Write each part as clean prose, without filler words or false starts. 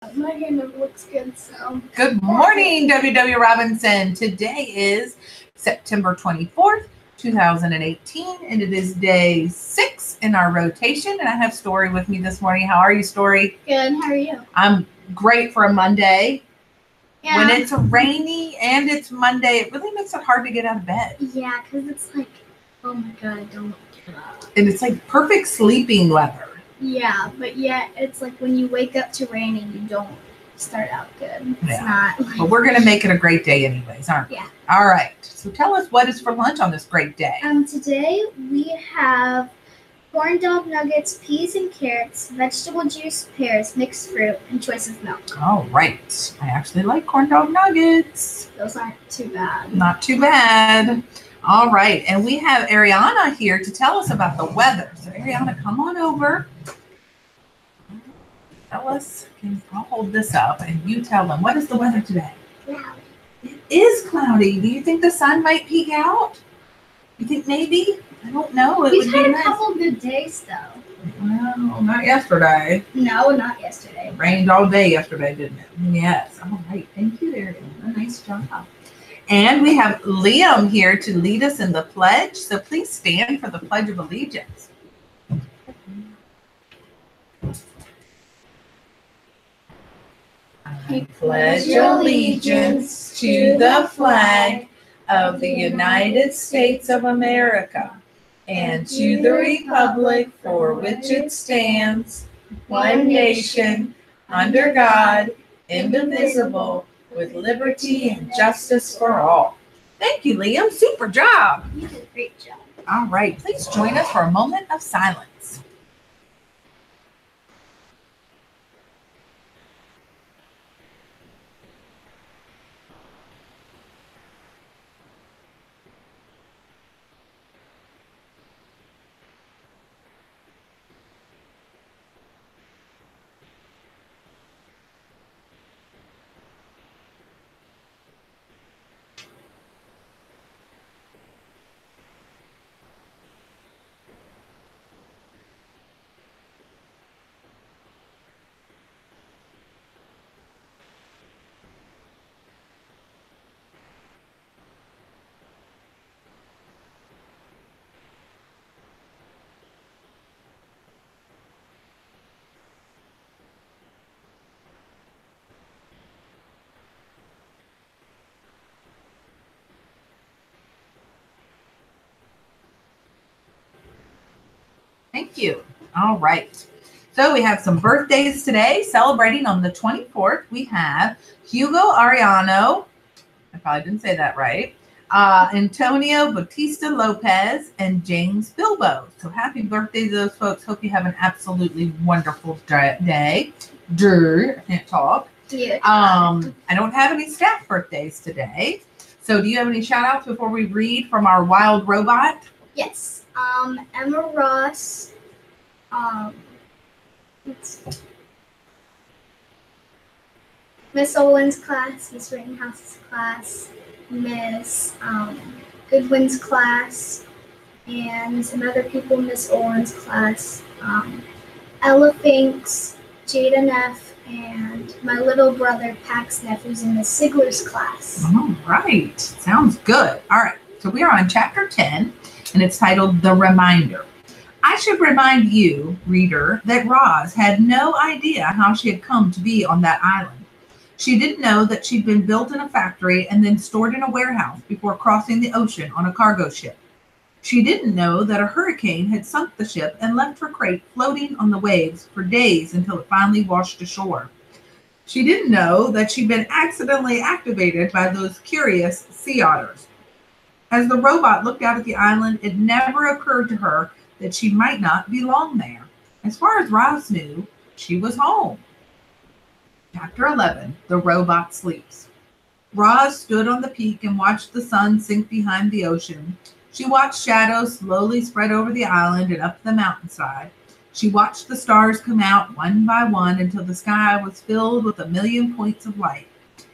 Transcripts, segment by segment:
My hair never looks good, so. Good morning, WW Robinson. Today is September 24th, 2018, and it is day 6 in our rotation. And I have Story with me this morning. How are you, Story? Good. How are you? I'm great for a Monday. Yeah. When it's rainy and it's Monday, it really makes it hard to get out of bed. Yeah, because it's like, oh my god, don't get up. And it's like perfect sleeping weather. Yeah, but yet it's like when you wake up to rain and you don't start out good. It's not like. But we're going to make it a great day anyways, aren't we? Yeah. All right. So tell us what is for lunch on this great day. Today we have corn dog nuggets, peas and carrots, vegetable juice, pears, mixed fruit, and choice of milk. All right. I actually like corn dog nuggets. Those aren't too bad. Not too bad. All right. And we have Ariana here to tell us about the weather. So Ariana, come on over. Tell us. I'll hold this up and you tell them. What is the weather today? Cloudy. It is cloudy. Do you think the sun might peek out? You think maybe? I don't know. We've had a couple good days though. Well, not yesterday. No, not yesterday. It rained all day yesterday, didn't it? Yes. All right. Thank you, Ariana. Nice job. And we have Liam here to lead us in the pledge. So please stand for the Pledge of Allegiance. I pledge allegiance to the flag of the United States of America and to the republic for which it stands, one nation, under God, indivisible, with liberty and justice for all. Thank you, Liam. Super job. You did a great job. All right. Please join us for a moment of silence. Thank you. All right. So we have some birthdays today. Celebrating on the 24th, we have Hugo Ariano. I probably didn't say that right. Antonio Bautista Lopez and James Bilbo. So happy birthday to those folks. Hope you have an absolutely wonderful day. I can't talk. Yeah. I don't have any staff birthdays today. So do you have any shout outs before we read from our wild robot? Yes. Emma Ross, Miss Olin's class, Miss Rittenhouse's class, Miss Goodwin's class, and some other people in Miss Olin's class, Ella Finks, Jada Neff, and my little brother Pax Neff, who's in Miss Sigler's class. All right. Sounds good. All right. So we are on chapter 10. And it's titled The Reminder. I should remind you, reader, that Roz had no idea how she had come to be on that island. She didn't know that she'd been built in a factory and then stored in a warehouse before crossing the ocean on a cargo ship. She didn't know that a hurricane had sunk the ship and left her crate floating on the waves for days until it finally washed ashore. She didn't know that she'd been accidentally activated by those curious sea otters. As the robot looked out at the island, it never occurred to her that she might not belong there. As far as Roz knew, she was home. Chapter 11, The Robot Sleeps. Roz stood on the peak and watched the sun sink behind the ocean. She watched shadows slowly spread over the island and up the mountainside. She watched the stars come out one by one until the sky was filled with a million points of light.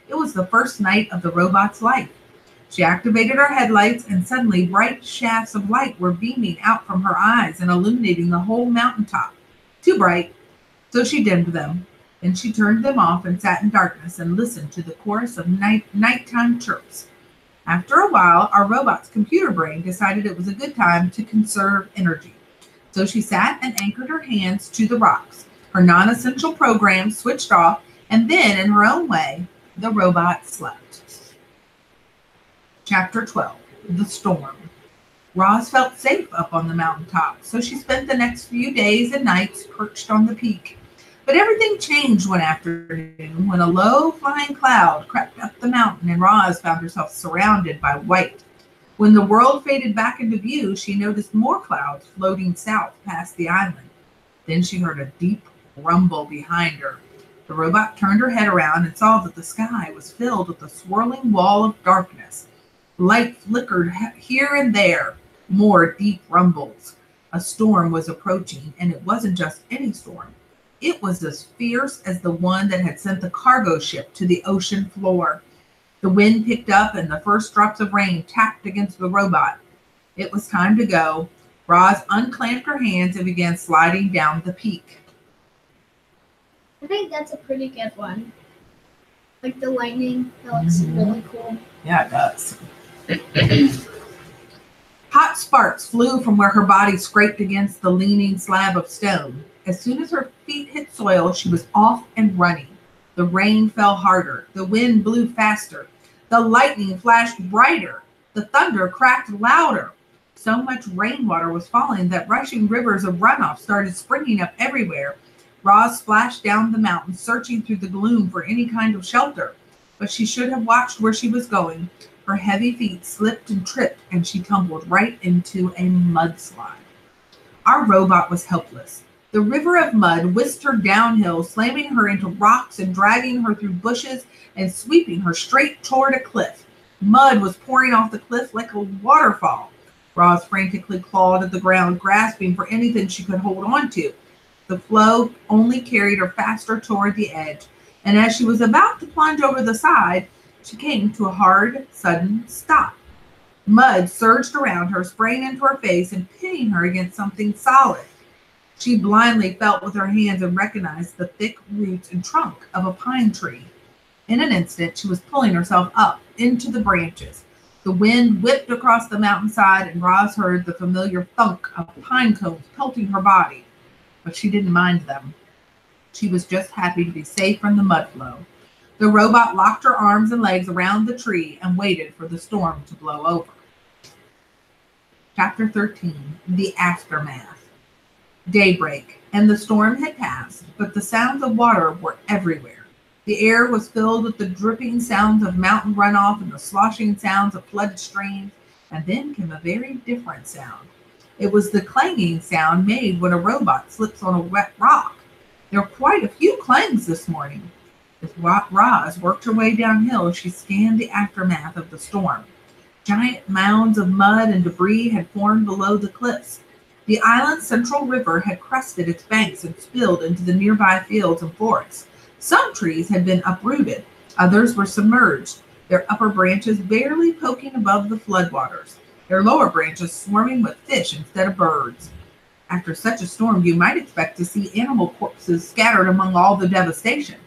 It was the first night of the robot's life. She activated her headlights, and suddenly bright shafts of light were beaming out from her eyes and illuminating the whole mountaintop. Too bright, so she dimmed them. Then she turned them off and sat in darkness and listened to the chorus of nighttime chirps. After a while, our robot's computer brain decided it was a good time to conserve energy. So she sat and anchored her hands to the rocks. Her non-essential programs switched off, and then, in her own way, the robot slept. Chapter 12, The Storm. Roz felt safe up on the mountaintop, so she spent the next few days and nights perched on the peak. But everything changed one afternoon when a low-flying cloud crept up the mountain and Roz found herself surrounded by white. When the world faded back into view, she noticed more clouds floating south past the island. Then she heard a deep rumble behind her. The robot turned her head around and saw that the sky was filled with a swirling wall of darkness. Light flickered here and there, more deep rumbles. A storm was approaching, and it wasn't just any storm. It was as fierce as the one that had sent the cargo ship to the ocean floor. The wind picked up, and the first drops of rain tapped against the robot. It was time to go. Roz unclamped her hands and began sliding down the peak. I think that's a pretty good one. Like the lightning, that looks really cool. Yeah, it does. Hot sparks flew from where her body scraped against the leaning slab of stone. As soon as her feet hit soil, she was off and running. The rain fell harder. The wind blew faster. The lightning flashed brighter. The thunder cracked louder. So much rainwater was falling that rushing rivers of runoff started springing up everywhere. Roz splashed down the mountain, searching through the gloom for any kind of shelter. But she should have watched where she was going. Her heavy feet slipped and tripped, and she tumbled right into a mudslide. Our robot was helpless. The river of mud whisked her downhill, slamming her into rocks and dragging her through bushes and sweeping her straight toward a cliff. Mud was pouring off the cliff like a waterfall. Roz frantically clawed at the ground, grasping for anything she could hold on to. The flow only carried her faster toward the edge, and as she was about to plunge over the side, she came to a hard, sudden stop. Mud surged around her, spraying into her face and pinning her against something solid. She blindly felt with her hands and recognized the thick roots and trunk of a pine tree. In an instant, she was pulling herself up into the branches. The wind whipped across the mountainside, and Roz heard the familiar thunk of pine cones pelting her body. But she didn't mind them. She was just happy to be safe from the mud flow. The robot locked her arms and legs around the tree and waited for the storm to blow over. Chapter 13, The Aftermath. Daybreak, and the storm had passed, but the sounds of water were everywhere. The air was filled with the dripping sounds of mountain runoff and the sloshing sounds of flooded streams, and then came a very different sound. It was the clanging sound made when a robot slips on a wet rock. There were quite a few clangs this morning. As Roz worked her way downhill, she scanned the aftermath of the storm. Giant mounds of mud and debris had formed below the cliffs. The island's central river had crusted its banks and spilled into the nearby fields and forests. Some trees had been uprooted. Others were submerged, their upper branches barely poking above the floodwaters, their lower branches swarming with fish instead of birds. After such a storm, you might expect to see animal corpses scattered among all the devastation.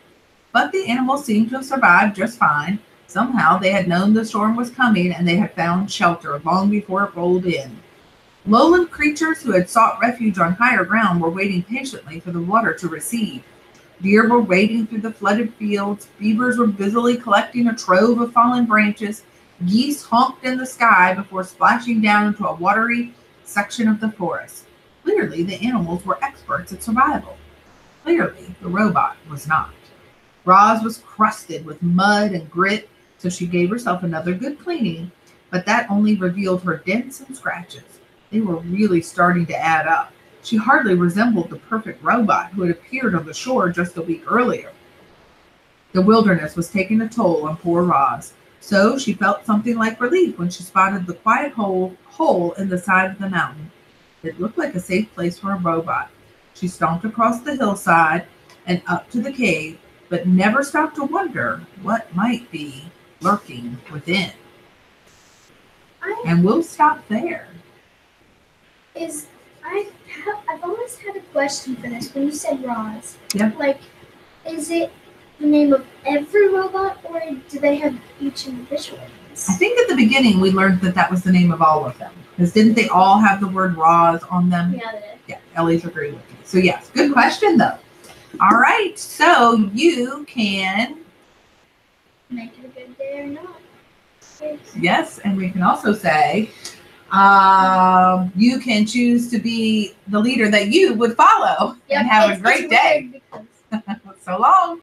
But the animals seemed to have survived just fine. Somehow they had known the storm was coming, and they had found shelter long before it rolled in. Lowland creatures who had sought refuge on higher ground were waiting patiently for the water to recede. Deer were wading through the flooded fields. Beavers were busily collecting a trove of fallen branches. Geese honked in the sky before splashing down into a watery section of the forest. Clearly, the animals were experts at survival. Clearly, the robot was not. Roz was crusted with mud and grit, so she gave herself another good cleaning, but that only revealed her dents and scratches. They were really starting to add up. She hardly resembled the perfect robot who had appeared on the shore just a week earlier. The wilderness was taking a toll on poor Roz, so she felt something like relief when she spotted the quiet hole in the side of the mountain. It looked like a safe place for a robot. She stomped across the hillside and up to the cave, but never stopped to wonder what might be lurking within. And we'll stop there. I've always had a question for this when you said Roz. Yeah. Like, Is it the name of every robot, or do they have each individual names? I think at the beginning we learned that that was the name of all of them. Because didn't they all have the word Roz on them? Yeah, they did. Yeah, Ellie's agreeing with me. So yes, good question though. All right, so you can, Make it a good day or not. yes, and we can also say, you can choose to be the leader that you would follow and have a great day. Because So long.